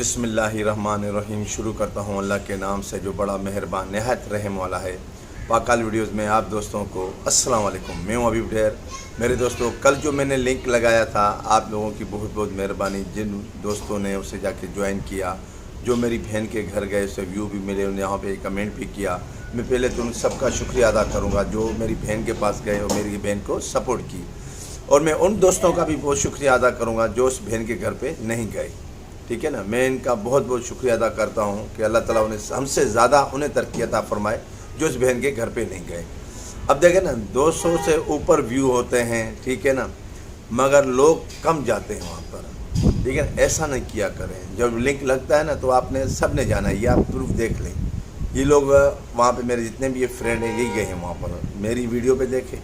बिस्मिल्लाहिर्रहमानिर्रहीम। शुरू करता हूँ अल्लाह के नाम से जो बड़ा मेहरबान नहायत रहम वाला है। पाकाल वीडियोज़ में आप दोस्तों को अस्सलाम वालेकुम। मैं हूँ अभी ढेर। मेरे दोस्तों, कल जो मैंने लिंक लगाया था, आप लोगों की बहुत बहुत मेहरबानी। जिन दोस्तों ने उसे जाके ज्वाइन किया, जो मेरी बहन के घर गए, उसे व्यू भी मिले, उन्हें यहाँ पे कमेंट भी किया। मैं पहले तो उन सबका शुक्रिया अदा करूँगा जो मेरी बहन के पास गए और मेरी बहन को सपोर्ट की। और मैं उन दोस्तों का भी बहुत शुक्रिया अदा करूँगा जो उस बहन के घर पे नहीं गए। ठीक है ना। मैं इनका बहुत बहुत शुक्रिया अदा करता हूँ कि अल्लाह ताला उन्हें हमसे ज़्यादा उन्हें तरक्की अता फरमाए जो इस बहन के घर पे नहीं गए। अब देखें ना, 200 से ऊपर व्यू होते हैं, ठीक है ना, मगर लोग कम जाते हैं वहाँ पर। ठीक है, ऐसा नहीं किया करें। जब लिंक लगता है ना तो आपने सब ने जाना है, ये आप प्रूफ देख लें। ये लोग वहाँ पे मेरे जितने भी ये फ्रेंड हैं यही गए हैं वहाँ पर, मेरी वीडियो पे देखें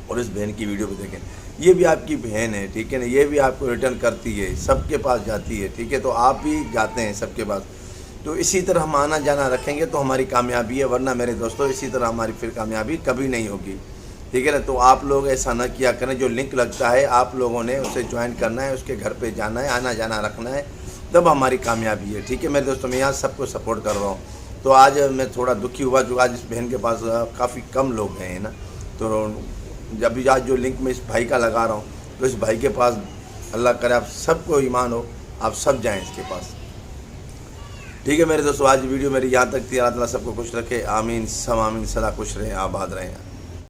और इस बहन की वीडियो पे देखें। ये भी आपकी बहन है, ठीक है ना, ये भी आपको रिटर्न करती है, सबके पास जाती है, ठीक है। तो आप भी जाते हैं सबके पास। तो इसी तरह हम आना जाना रखेंगे तो हमारी कामयाबी है, वरना मेरे दोस्तों इसी तरह हमारी फिर कामयाबी कभी नहीं होगी। ठीक है ना। तो आप लोग ऐसा ना किया करें। जो लिंक लगता है आप लोगों ने उसे ज्वाइन करना है, उसके घर पे जाना है, आना जाना रखना है, तब हमारी कामयाबी है। ठीक है मेरे दोस्तों, मैं यहाँ सबको सपोर्ट कर रहा हूँ। तो आज मैं थोड़ा दुखी हुआ जो आज इस बहन के पास काफ़ी कम लोग हैं ना। तो जब भी आज जो लिंक मैं इस भाई का लगा रहा हूँ, तो इस भाई के पास अल्लाह करे आप सबको ईमान हो, आप सब जाएं इसके पास। ठीक है मेरे दोस्तों, आज वीडियो मेरी यहाँ तक थी। अल्लाह ताला सबको खुश रखे, आमीन सब आमीन। सदा खुश रहें, आबाद रहें।